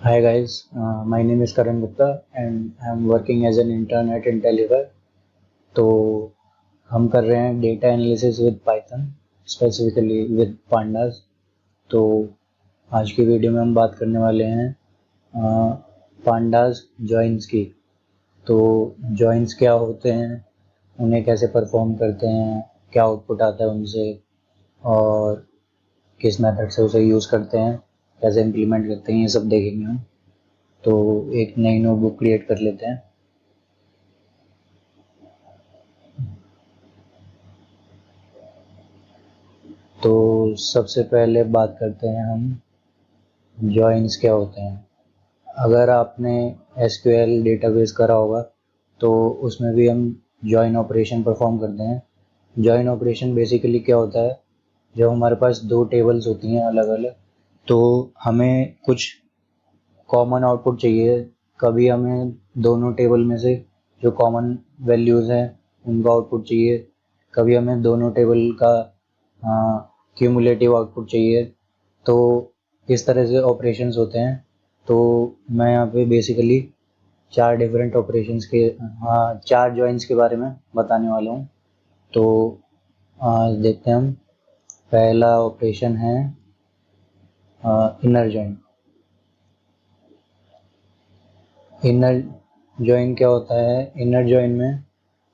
Hi guys, my name is Karan Gupta and I am working as an intern at Intelliver. तो हम कर रहे हैं data analysis with Python, specifically with pandas. तो आज की वीडियो में हम बात करने वाले हैं पांडास जॉइंस की। तो जॉइंस क्या होते हैं, उन्हें कैसे परफॉर्म करते हैं, क्या आउटपुट आता है उनसे, और किस मेथड से उसे यूज़ करते हैं, कैसे इम्प्लीमेंट करते हैं, ये सब देखेंगे हम। तो एक नई नोटबुक क्रिएट कर लेते हैं। तो सबसे पहले बात करते हैं हम जॉइंस क्या होते हैं। अगर आपने एसक्यूएल डेटाबेस करा होगा तो उसमें भी हम जॉइन ऑपरेशन परफॉर्म करते हैं। जॉइन ऑपरेशन बेसिकली क्या होता है, जब हमारे पास दो टेबल्स होती हैं अलग अलग, तो हमें कुछ कॉमन आउटपुट चाहिए। कभी हमें दोनों टेबल में से जो कॉमन वैल्यूज़ हैं उनका आउटपुट चाहिए, कभी हमें दोनों टेबल का क्यूमुलेटिव आउटपुट चाहिए। तो इस तरह से ऑपरेशंस होते हैं। तो मैं यहाँ पे बेसिकली चार डिफरेंट ऑपरेशंस के चार जॉइंस के बारे में बताने वाला हूँ। तो देखते हैं हम। पहला ऑपरेशन है इनर जॉइन। इनर जॉइन क्या होता है? इनर जॉइन में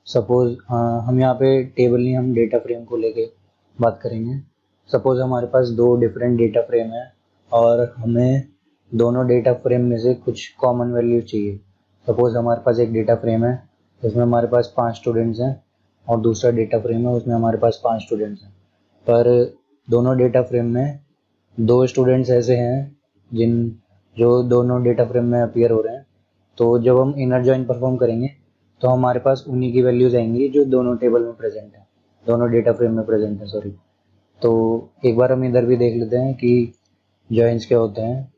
सपोज हम यहाँ पे टेबल नहीं, हम डेटा फ्रेम को लेके बात करेंगे। सपोज हमारे पास दो डिफरेंट डेटा फ्रेम है और हमें दोनों डेटा फ्रेम में से कुछ कॉमन वैल्यू चाहिए। सपोज हमारे पास एक डेटा फ्रेम है जिसमें हमारे पास 5 स्टूडेंट्स हैं और दूसरा डेटा फ्रेम है उसमें हमारे पास 5 स्टूडेंट्स हैं। पर दोनों डेटा फ्रेम में दो स्टूडेंट्स ऐसे हैं जिन जो दोनों डेटा फ्रेम में अपीयर हो रहे हैं। तो जब हम इनर जॉइन परफॉर्म करेंगे तो हमारे पास उन्हीं की वैल्यूज आएंगी जो दोनों टेबल में प्रेजेंट है, दोनों डेटा फ्रेम में प्रेजेंट है, सॉरी। तो एक बार हम इधर भी देख लेते हैं कि जॉइंस क्या होते हैं।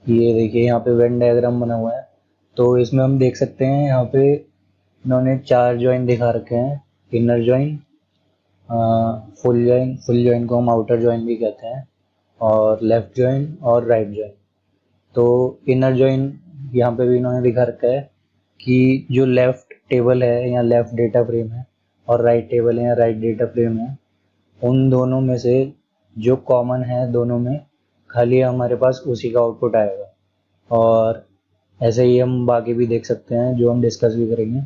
ये देखिए यहाँ पे वेन डायग्राम बना हुआ है। तो इसमें हम देख सकते हैं यहाँ पे इन्होंने चार जॉइन दिखा रखे हैं। इनर जॉइन, फुल जॉइन को हम आउटर जॉइन भी कहते हैं, और लेफ्ट जॉइन और राइट जॉइन। तो इनर जॉइन यहाँ पे भी इन्होंने दिखा रखा है कि जो लेफ्ट टेबल है या लेफ्ट डेटा फ्रेम है और राइट टेबल है या राइट डेटा फ्रेम है, उन दोनों में से जो कॉमन है दोनों में, खाली हमारे पास उसी का आउटपुट आएगा। और ऐसे ही हम बाकी भी देख सकते हैं जो हम डिस्कस भी करेंगे।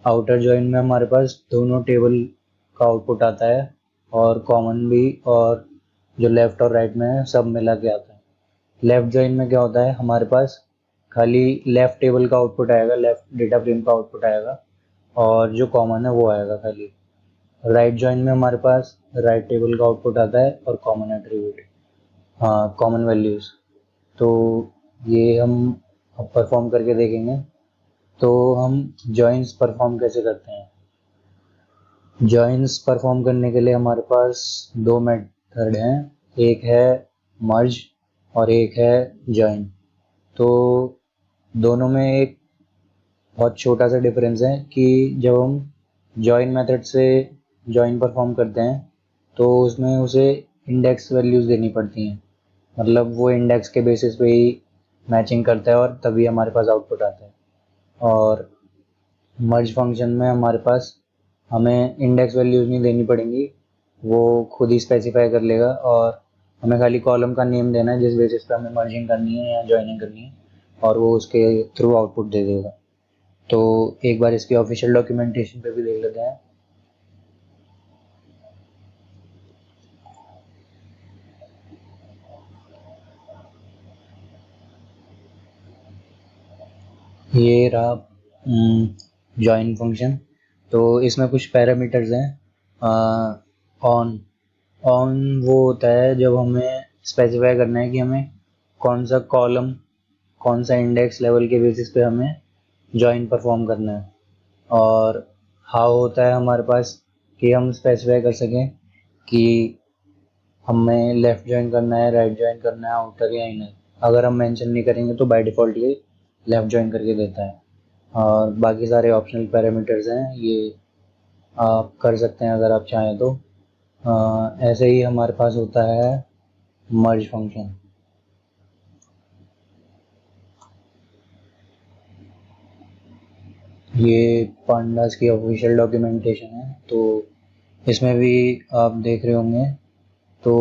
आउटर जॉइन में हमारे पास दोनों टेबल का आउटपुट आता है और कॉमन भी, और जो लेफ्ट और राइट में है सब मिला के आता है। लेफ्ट जॉइन में क्या होता है, हमारे पास खाली लेफ्ट टेबल का आउटपुट आएगा, लेफ्ट डेटा फ्रेम का आउटपुट आएगा और जो कॉमन है वो आएगा खाली। राइट जॉइन में हमारे पास राइट टेबल का आउटपुट आता है और कॉमन एट्रीब्यूट, हाँ, कॉमन वैल्यूज। तो ये हम अब परफॉर्म करके देखेंगे। तो हम जॉइंस परफॉर्म कैसे करते हैं? जॉइंस परफॉर्म करने के लिए हमारे पास दो मेथड हैं, एक है मर्ज और एक है जॉइन। तो दोनों में एक बहुत छोटा सा डिफरेंस है कि जब हम जॉइन मेथड से जॉइन परफॉर्म करते हैं तो उसमें उसे इंडेक्स वैल्यूज़ देनी पड़ती हैं। मतलब वो इंडेक्स के बेसिस पे ही मैचिंग करता है और तभी हमारे पास आउटपुट आता है। और मर्ज फंक्शन में हमारे पास हमें इंडेक्स वैल्यूज़ नहीं देनी पड़ेंगी, वो खुद ही स्पेसिफाई कर लेगा और हमें खाली कॉलम का नेम देना है जिस बेसिस पे हमें मर्जिंग करनी है या जॉइनिंग करनी है, और वो उसके थ्रू आउटपुट दे देगा। तो एक बार इसकी ऑफिशियल डॉक्यूमेंटेशन पे भी देख लेते हैं। ये रहा जॉइन फंक्शन। तो इसमें कुछ पैरामीटर्स हैं। ऑन ऑन वो होता है जब हमें स्पेसिफाई करना है कि हमें कौन सा कॉलम, कौन सा इंडेक्स लेवल के बेसिस पे हमें जॉइन परफॉर्म करना है। और हाउ होता है हमारे पास कि हम स्पेसिफाई कर सकें कि हमें लेफ्ट ज्वाइन करना है, राइट ज्वाइन करना है, आउटर या इनर। अगर हम मेंशन नहीं करेंगे तो बाय डिफ़ॉल्ट ये लेफ्ट ज्वाइन करके देता है। और बाकी सारे ऑप्शनल पैरामीटर्स हैं, ये आप कर सकते हैं अगर आप चाहें तो। ऐसे ही हमारे पास होता है मर्ज फंक्शन। ये पांडास की ऑफिशियल डॉक्यूमेंटेशन है, तो इसमें भी आप देख रहे होंगे। तो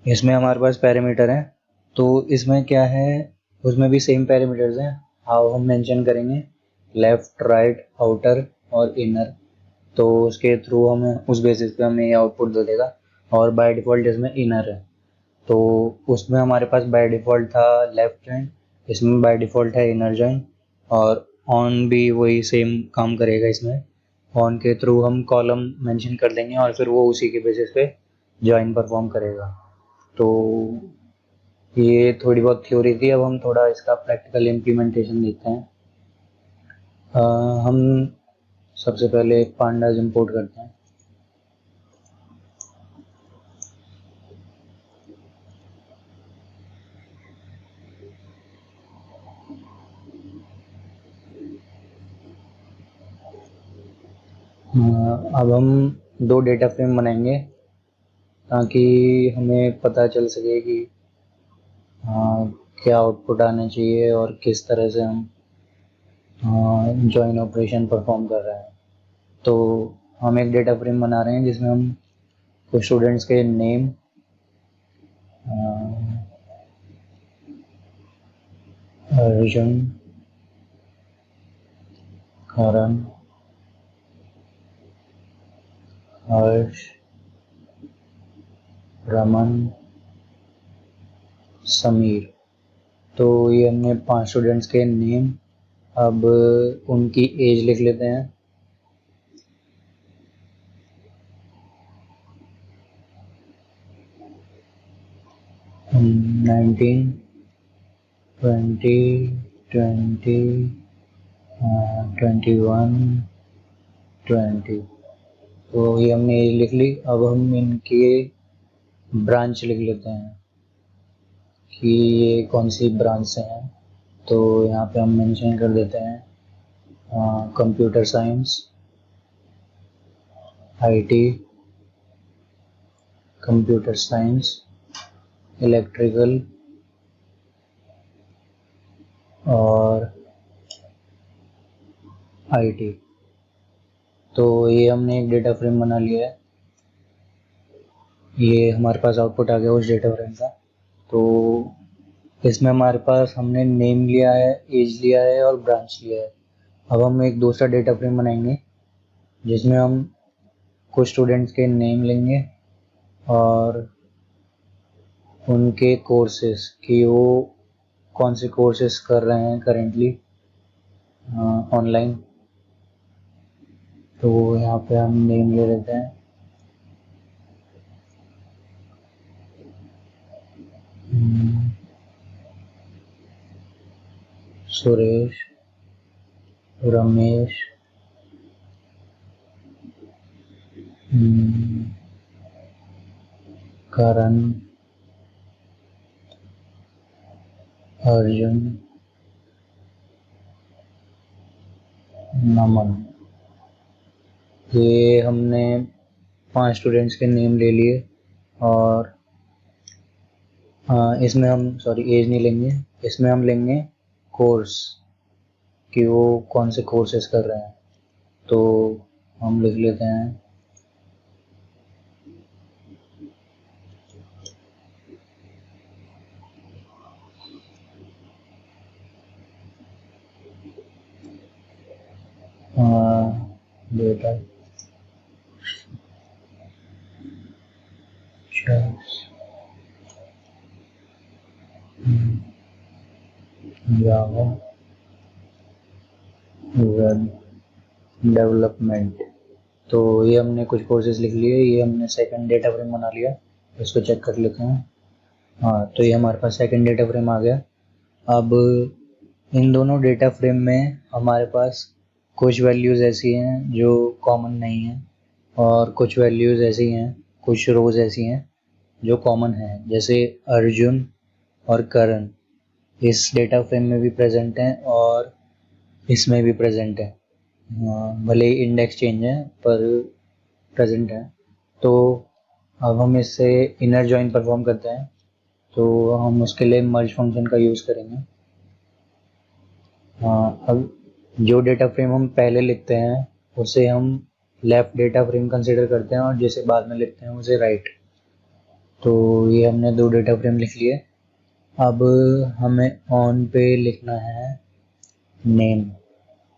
इसमें हमारे पास पैरामीटर हैं, तो इसमें क्या है, उसमें भी सेम पैरामीटर्स हैं। हाउ हम मेंशन करेंगे लेफ्ट, राइट, आउटर और इनर, तो उसके थ्रू हमें उस बेसिस पे हमें ये आउटपुट दे देगा। और बाय डिफ़ॉल्ट इसमें इनर है, तो उसमें हमारे पास बाय डिफ़ॉल्ट था लेफ्ट जॉइन, इसमें बाय डिफ़ॉल्ट है इनर जॉइन। और ऑन भी वही सेम काम करेगा। इसमें ऑन के थ्रू हम कॉलम मेंशन कर देंगे और फिर वो उसी के बेसिस पे जॉइन परफॉर्म करेगा। तो ये थोड़ी बहुत थ्योरी थी, अब हम थोड़ा इसका प्रैक्टिकल इम्प्लीमेंटेशन देखते हैं। हम सबसे पहले पांडास इंपोर्ट करते हैं। अब हम दो डेटा फ्रेम बनाएंगे ताकि हमें पता चल सके कि क्या आउटपुट आना चाहिए और किस तरह से हम जॉइन ऑपरेशन परफॉर्म कर रहे हैं। तो हम एक डेटा फ्रेम बना रहे हैं जिसमें हम कुछ स्टूडेंट्स के नेम, अर्जुन, करण, हर्ष, रमन, समीर, तो ये हमने 5 स्टूडेंट्स के नेम। अब उनकी एज लिख लेते हैं। हम 19, 20, 21, 20, तो ये हमने एज लिख ली। अब हम इनके ब्रांच लिख लेते हैं कि ये कौन सी ब्रांच से हैं। तो यहाँ पे हम मेंशन कर देते हैं computer science, IT, computer science, electrical और आईटी। तो ये हमने एक डेटा फ्रेम बना लिया है। ये हमारे पास आउटपुट आ गया उस डेटा फ्रेम का। तो इसमें हमारे पास हमने नेम लिया है, एज लिया है और ब्रांच लिया है। अब हम एक दूसरा डेटा फ्रेम बनाएंगे जिसमें हम कुछ स्टूडेंट्स के नेम लेंगे और उनके कोर्सेज कि वो कौन से कोर्सेज कर रहे हैं करेंटली ऑनलाइन। तो यहाँ पे हम नेम ले लेते हैं, सुरेश, रमेश, करण, अर्जुन, नमन। ये हमने 5 स्टूडेंट्स के नेम ले लिए। और इसमें हम एज नहीं लेंगे, इसमें हम लेंगे कोर्स कि वो कौन से कोर्सेज कर रहे हैं। तो हम लिख लेते हैं डेटा जावा वेब डेवलपमेंट। तो ये हमने कुछ कोर्सेज लिख लिए। ये हमने सेकंड डेटा फ्रेम बना लिया, इसको चेक कर लेते हैं। हाँ, तो ये हमारे पास सेकंड डेटा फ्रेम आ गया। अब इन दोनों डेटा फ्रेम में हमारे पास कुछ वैल्यूज़ ऐसी हैं जो कॉमन नहीं हैं और कुछ वैल्यूज़ ऐसी हैं, कुछ रोज़ ऐसी हैं जो कॉमन हैं। जैसे अर्जुन और करण इस डेटा फ्रेम में भी प्रेजेंट हैं और इसमें भी प्रेजेंट है। भले ही इंडेक्स चेंज है पर प्रेजेंट है। तो अब हम इससे इनर जॉइन परफॉर्म करते हैं, तो हम उसके लिए मर्ज फंक्शन का यूज़ करेंगे। अब जो डेटा फ्रेम हम पहले लिखते हैं उसे हम लेफ्ट डेटा फ्रेम कंसिडर करते हैं, और जिसे बाद में लिखते हैं उसे राइट। तो ये हमने 2 डेटा फ्रेम लिख लिए। अब हमें ऑन पे लिखना है नेम।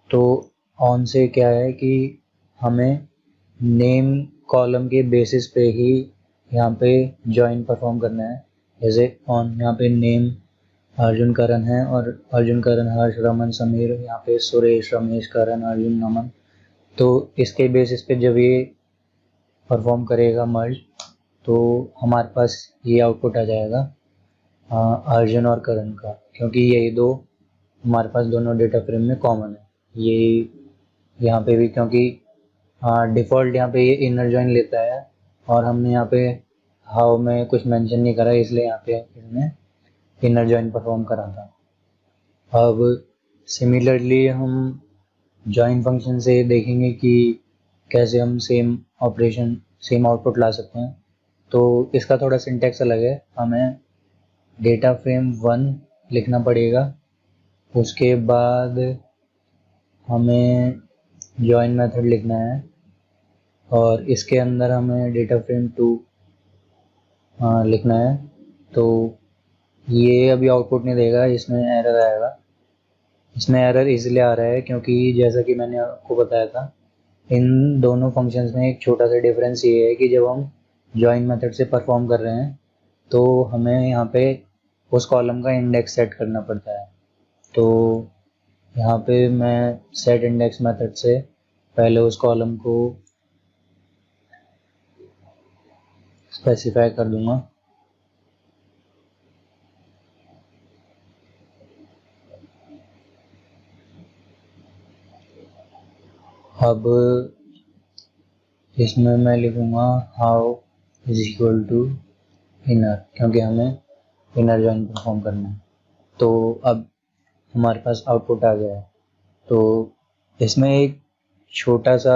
तो ऑन से क्या है कि हमें नेम कॉलम के बेसिस पे ही यहाँ पे जॉइन परफॉर्म करना है। जैसे ऑन यहाँ पे नेम अर्जुन करण है, और अर्जुन करण हर्ष रमन समीर, यहाँ पे सुरेश रमेश करण अर्जुन नमन। तो इसके बेसिस पे जब ये परफॉर्म करेगा मर्ज, तो हमारे पास ये आउटपुट आ जाएगा अर्जुन और करण का, क्योंकि यही दो हमारे पास दोनों डेटा फ्रेम में कॉमन है। ये यहाँ पे भी, क्योंकि डिफ़ॉल्ट यहाँ पे ये इनर जॉइन लेता है, और हमने यहाँ पे हाउ में कुछ मेंशन नहीं करा, इसलिए यहाँ पे इसने इनर जॉइन परफॉर्म करा था। अब सिमिलरली हम जॉइन फंक्शन से देखेंगे कि कैसे हम सेम ऑपरेशन सेम आउटपुट ला सकते हैं। तो इसका थोड़ा सिंटैक्स अलग है। हमें डेटा फ्रेम 1 लिखना पड़ेगा, उसके बाद हमें जॉइन मेथड लिखना है, और इसके अंदर हमें डेटा फ्रेम 2 लिखना है। तो ये अभी आउटपुट नहीं देगा, इसमें एरर आएगा। इसमें एरर इसलिए आ रहा है क्योंकि जैसा कि मैंने आपको बताया था, इन दोनों फंक्शंस में एक छोटा सा डिफरेंस ये है कि जब हम जॉइन मेथड से परफॉर्म कर रहे हैं तो हमें यहाँ पे उस कॉलम का इंडेक्स सेट करना पड़ता है। तो यहाँ पे मैं सेट इंडेक्स मेथड से पहले उस कॉलम को स्पेसिफाई कर दूंगा। अब इसमें मैं लिखूंगा how is equal to inner, क्योंकि हमें इनर जॉइन परफॉर्म करना है। तो अब हमारे पास आउटपुट आ गया है। तो इसमें एक छोटा सा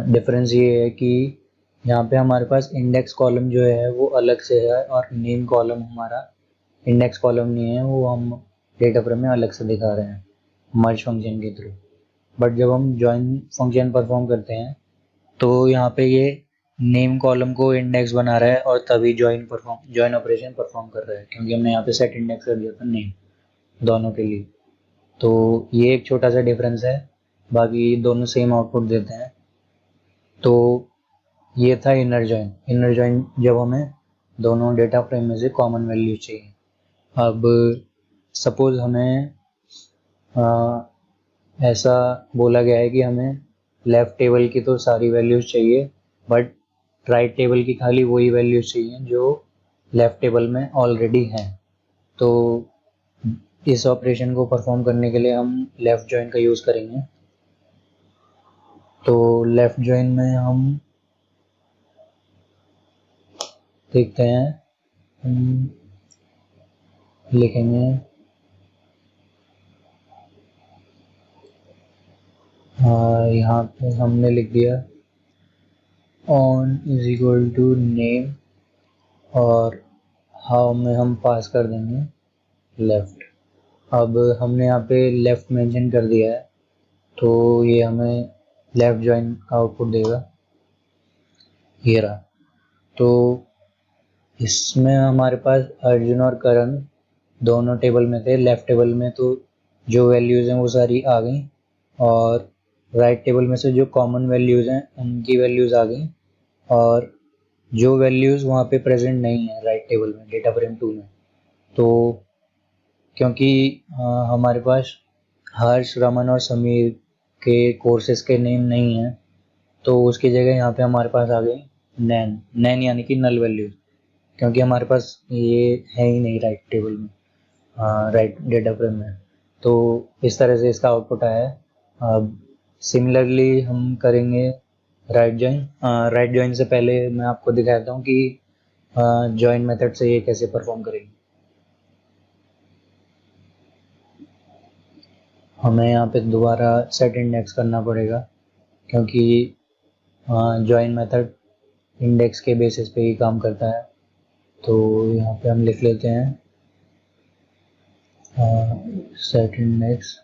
डिफरेंस ये है कि यहाँ पे हमारे पास इंडेक्स कॉलम जो है वो अलग से है, और नेम कॉलम हमारा इंडेक्स कॉलम नहीं है, वो हम डेटा फ्रेम में अलग से दिखा रहे हैं मर्ज फंक्शन के थ्रू। बट जब हम जॉइन फंक्शन परफॉर्म करते हैं तो यहाँ पे ये नेम कॉलम को इंडेक्स बना रहा है, और तभी जॉइन ऑपरेशन परफॉर्म कर रहा है, क्योंकि हमने यहाँ पे सेट इंडेक्स कर दिया था नेम दोनों के लिए। तो ये एक छोटा सा डिफरेंस है, बाकी दोनों सेम आउटपुट देते हैं। तो ये था इनर जॉइन। इनर जॉइन जब हमें दोनों डेटा फ्रेम में से कॉमन वैल्यू चाहिए। अब सपोज हमें ऐसा बोला गया है कि हमें लेफ्ट टेबल की तो सारी वैल्यूज चाहिए, बट राइट टेबल की खाली वही वैल्यूज चाहिए जो लेफ्ट टेबल में ऑलरेडी हैं। तो इस ऑपरेशन को परफॉर्म करने के लिए हम लेफ्ट जॉइन का यूज़ करेंगे। तो लेफ्ट जॉइन में हम देखते हैं, हम लिखेंगे यहाँ पे हमने लिख दिया on is equal to name, और हाउ में हम पास कर देंगे लेफ्ट। अब हमने यहाँ पे लेफ्ट मेंशन कर दिया है, तो ये हमें लेफ्ट जॉइन का आउटपुट देगा, ये रहा। तो इसमें हमारे पास अर्जुन और करण दोनों टेबल में थे। लेफ्ट टेबल में तो जो वैल्यूज़ हैं वो सारी आ गई, और राइट टेबल में से जो कॉमन वैल्यूज़ हैं उनकी वैल्यूज़ आ गई, और जो वैल्यूज़ वहाँ पे प्रेजेंट नहीं है राइट टेबल में डेटा फ्रेम 2 में, तो क्योंकि हमारे पास हर्ष रमन और समीर के कोर्सेज के नेम नहीं हैं, तो उसकी जगह यहाँ पे हमारे पास आ गई नैन यानी कि नल वैल्यूज, क्योंकि हमारे पास ये है ही नहीं राइट टेबल में, राइट डेटा फ्रेम में। तो इस तरह से इसका आउटपुट आया है। अब सिमिलरली हम करेंगे राइट जॉइन। राइट जॉइन से पहले मैं आपको दिखाता हूँ कि जॉइन मेथड से ये कैसे परफॉर्म करेंगे। हमें यहाँ पे दोबारा सेट इंडेक्स करना पड़ेगा, क्योंकि जॉइन मेथड इंडेक्स के बेसिस पे ही काम करता है। तो यहाँ पे हम लिख लेते हैं सेट इंडेक्स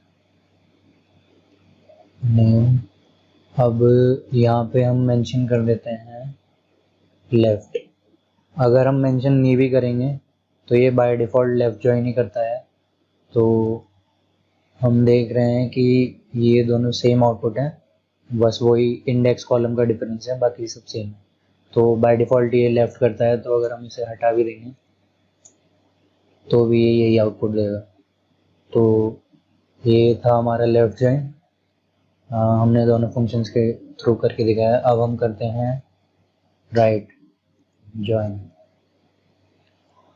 नेम। अब यहाँ पे हम मेंशन कर देते हैं लेफ्ट। अगर हम मेंशन नहीं भी करेंगे तो ये बाय डिफ़ॉल्ट लेफ़्ट जॉइन ही करता है। तो हम देख रहे हैं कि ये दोनों सेम आउटपुट हैं, बस वही इंडेक्स कॉलम का डिफरेंस है, बाकी सब सेम है। तो बाय डिफ़ॉल्ट ये लेफ़्ट करता है, तो अगर हम इसे हटा भी देंगे तो भी ये यही आउटपुट देगा। तो ये था हमारा लेफ़्ट जॉइन। हमने दोनों फंक्शंस के थ्रू करके दिखाया। अब हम करते हैं राइट जॉइन।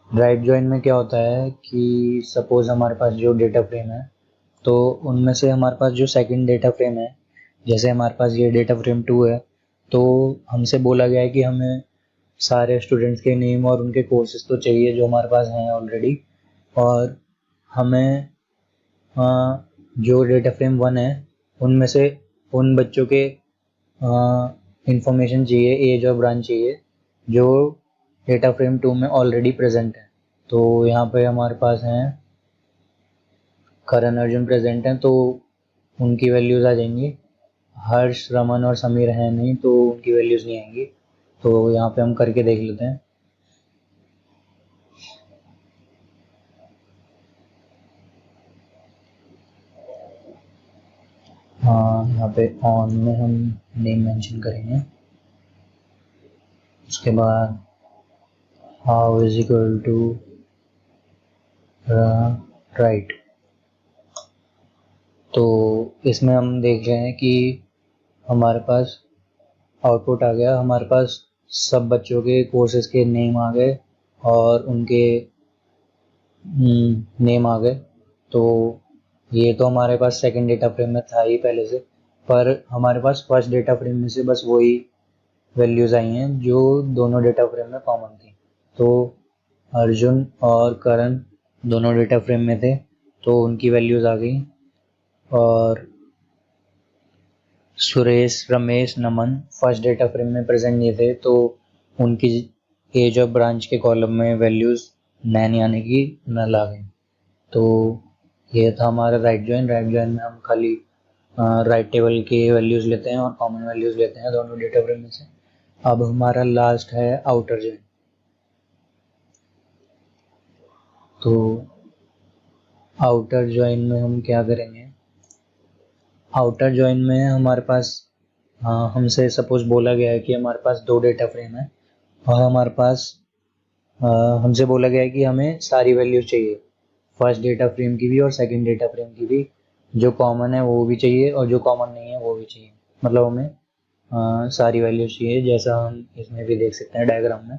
राइट जॉइन में क्या होता है कि सपोज हमारे पास जो डेटा फ्रेम है, तो उनमें से हमारे पास जो सेकंड डेटा फ्रेम है, जैसे हमारे पास ये डेटा फ्रेम 2 है, तो हमसे बोला गया है कि हमें सारे स्टूडेंट्स के नेम और उनके कोर्सेज तो चाहिए जो हमारे पास हैं ऑलरेडी, और हमें जो डेटा फ्रेम 1 है उनमें से उन बच्चों के इंफॉर्मेशन चाहिए, एज और ब्रांच चाहिए, जो डेटा फ्रेम 2 में ऑलरेडी प्रेजेंट है। तो यहाँ पे हमारे पास हैं करण अर्जुन प्रेजेंट हैं, तो उनकी वैल्यूज़ आ जाएंगी। हर्ष, रमन और समीर हैं नहीं, तो उनकी वैल्यूज़ नहीं आएंगी। तो यहाँ पे हम करके देख लेते हैं। हाँ, यहाँ पे ऑन में हम नेम मेंशन करेंगे। उसके बाद how is equal to right. तो इसमें हम देख रहे हैं कि हमारे पास आउटपुट आ गया। हमारे पास सब बच्चों के कोर्सेज के नेम आ गए और उनके नेम आ गए। तो ये तो हमारे पास सेकंड डेटा फ्रेम में था ही पहले से, पर हमारे पास फर्स्ट डेटा फ्रेम में से बस वही वैल्यूज़ आई हैं जो दोनों डेटा फ्रेम में कॉमन थी। तो अर्जुन और करण दोनों डेटा फ्रेम में थे, तो उनकी वैल्यूज़ आ गई। और सुरेश, रमेश, नमन फर्स्ट डेटा फ्रेम में प्रेजेंट नहीं थे, तो उनकी एज और ब्रांच के कॉलम में वैल्यूज़ नैन यानी कि नल आ गई। तो ये था हमारा राइट जॉइन। राइट जॉइन में हम खाली राइट टेबल की वैल्यूज़ लेते हैं और कॉमन वैल्यूज़ लेते हैं दोनों डेटा फ्रेम में से। अब हमारा लास्ट है आउटर जॉइन। तो आउटर जॉइन में हम क्या करेंगे, आउटर जॉइन में हमारे पास हमसे सपोज बोला गया है कि हमारे पास 2 डेटा फ्रेम है और हमारे पास हमसे बोला गया है कि हमें सारी वैल्यूज चाहिए, फर्स्ट डेटा फ्रेम की भी और सेकंड डेटा फ्रेम की भी। जो कॉमन है वो भी चाहिए और जो कॉमन नहीं है वो भी चाहिए। मतलब हमें सारी वैल्यूज चाहिए, जैसा हम इसमें भी देख सकते हैं डायग्राम में।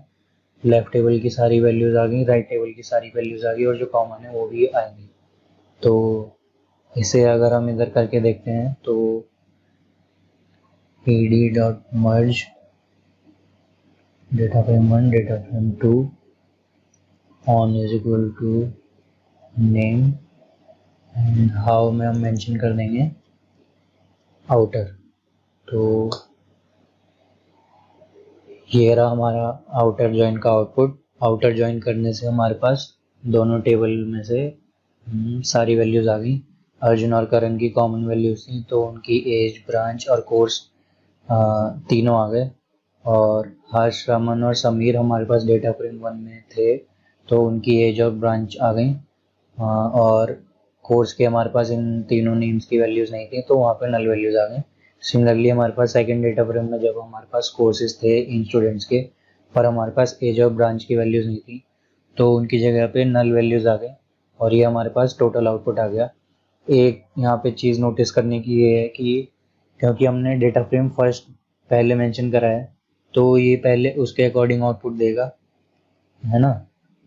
लेफ्ट टेबल की सारी वैल्यूज आ गई, राइट टेबल की सारी वैल्यूज आ गई और जो कॉमन है वो भी आएंगी। तो इसे अगर हम इधर करके देखते हैं तो pd.merge data frame 1 data frame 2 on is equal to name and how में हम मेंशन कर देंगे आउटर। तो ये रहा हमारा आउटर जॉइन का आउटपुट। आउटर जॉइन करने से हमारे पास दोनों टेबल में से सारी वैल्यूज आ गई। अर्जुन और करण की कॉमन वैल्यूज थी, तो उनकी एज, ब्रांच और कोर्स तीनों आ गए। और हर्ष, रमन और समीर हमारे पास डेटा फ्रेम 1 में थे, तो उनकी एज और ब्रांच आ गई। और कोर्स के हमारे पास इन तीनों नेम्स की वैल्यूज़ नहीं थी, तो वहाँ पे नल वैल्यूज़ आ गई। सिमिलरली हमारे पास सेकंड डेटा फ्रेम में जब हमारे पास कोर्सेज थे इन स्टूडेंट्स के, पर हमारे पास एज और ब्रांच की वैल्यूज़ नहीं थी, तो उनकी जगह पे नल वैल्यूज़ आ गए और ये हमारे पास टोटल आउटपुट आ गया। एक यहाँ पे चीज़ नोटिस करने की ये है कि क्योंकि हमने डेटा फ्रेम फर्स्ट पहले मेंशन करा है, तो ये पहले उसके अकॉर्डिंग आउटपुट देगा, है ना।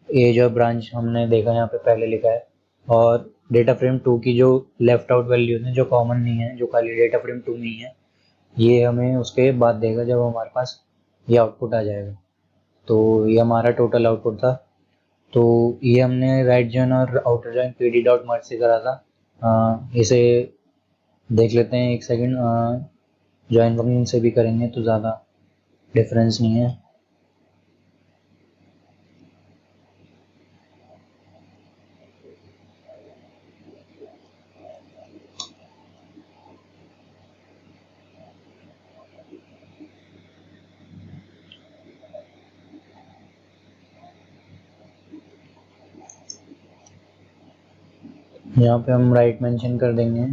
एज और ब्रांच हमने देखा यहाँ पे पहले लिखा है, और डेटा फ्रेम 2 की जो लेफ्ट आउट वैल्यूज हैं जो कॉमन नहीं है, जो खाली डेटा फ्रेम 2 में ही है, ये हमें उसके बाद देगा जब हमारे पास ये आउटपुट आ जाएगा। तो ये हमारा टोटल आउटपुट था। तो ये हमने राइट जॉइन और आउटर जॉइन pd.merge से करा था। इसे देख लेते हैं एक सेकंड। जॉइन फंक्शन से भी करेंगे तो ज़्यादा डिफरेंस नहीं है। यहाँ पे हम राइट मेंशन कर देंगे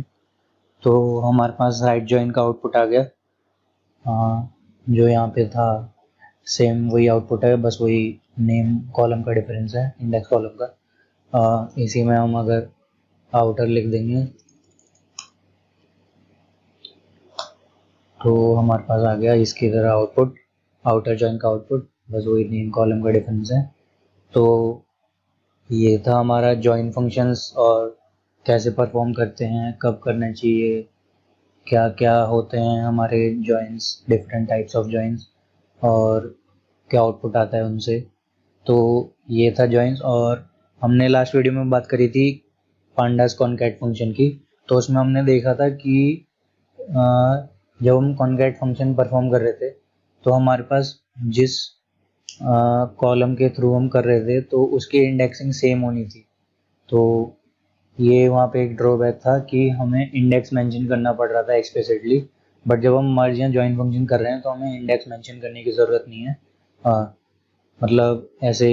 तो हमारे पास राइट जॉइन का आउटपुट आ गया। जो यहाँ पे था सेम वही आउटपुट है, बस वही नेम कॉलम का डिफरेंस है, इंडेक्स कॉलम का। इसी में हम अगर आउटर लिख देंगे तो हमारे पास आ गया इसकी तरह आउटपुट, आउटर जॉइन का आउटपुट, बस वही नेम कॉलम का डिफरेंस है। तो ये था हमारा जॉइन फंक्शंस और कैसे परफॉर्म करते हैं, कब करना चाहिए, क्या क्या होते हैं हमारे joins, different types of joins, और क्या आउटपुट आता है उनसे। तो ये था जॉइंस। और हमने लास्ट वीडियो में बात करी थी पांडास कॉनकैट फंक्शन की, तो उसमें हमने देखा था कि जब हम कॉनकैट फंक्शन परफॉर्म कर रहे थे तो हमारे पास जिस कॉलम के थ्रू हम कर रहे थे तो उसकी इंडेक्सिंग सेम होनी थी। तो ये वहाँ पे एक ड्रॉबैक था कि हमें इंडेक्स मेंशन करना पड़ रहा था एक्सप्लिसिटली, बट जब हम मर्ज या जॉइन फंक्शन कर रहे हैं तो हमें इंडेक्स मेंशन करने की ज़रूरत नहीं है। मतलब ऐसे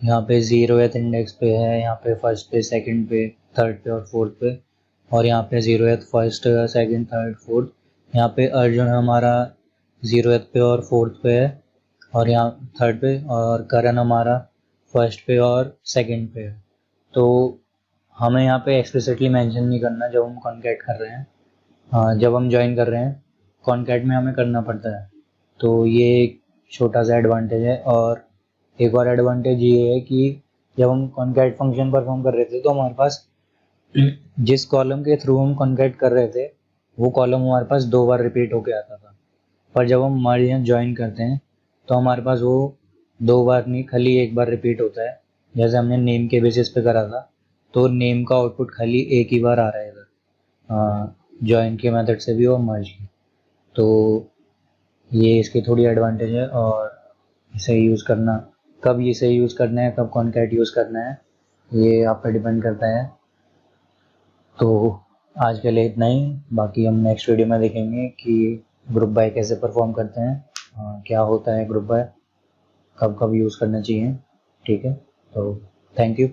यहाँ पे 0th इंडेक्स पे है, यहाँ पे फर्स्ट पे, सेकंड पे, थर्ड पे और फोर्थ पे, और यहाँ पे 0th first, second, third, fourth. यहाँ पे अर्जुन हमारा 0th पे और फोर्थ पे है, और यहाँ थर्ड पे, और करण हमारा फर्स्ट पे और सेकंड पे है। तो हमें यहाँ पे एक्सप्लिसिटली मेंशन नहीं करना जब हम कॉनकैट कर रहे हैं। जब हम ज्वाइन कर रहे हैं कॉनकैट में हमें करना पड़ता है। तो ये एक छोटा सा एडवांटेज है। और एक और एडवांटेज ये है कि जब हम कॉनकैट फंक्शन परफॉर्म कर रहे थे तो हमारे पास जिस कॉलम के थ्रू हम कॉनकैट कर रहे थे वो कॉलम हमारे पास 2 बार रिपीट होके आता था। पर जब हम मर्ज या ज्वाइन करते हैं तो हमारे पास वो 2 बार नहीं, खाली 1 बार रिपीट होता है। जैसे हमने नेम के बेसिस पे करा था तो नेम का आउटपुट खाली एक ही बार आ रहा है इधर, ज्वाइन के मेथड से भी और मर्ज की। तो ये इसकी थोड़ी एडवांटेज है। और इसे यूज़ करना, कब इसे यूज़ करना है, कब कॉनकैट यूज़ करना है, ये आप पे डिपेंड करता है। तो आज के लिए इतना ही, बाकी हम नेक्स्ट वीडियो में देखेंगे कि ग्रुप बाय कैसे परफॉर्म करते हैं, क्या होता है ग्रुप बाय, कब कब यूज़ करना चाहिए। ठीक है, तो थैंक यू।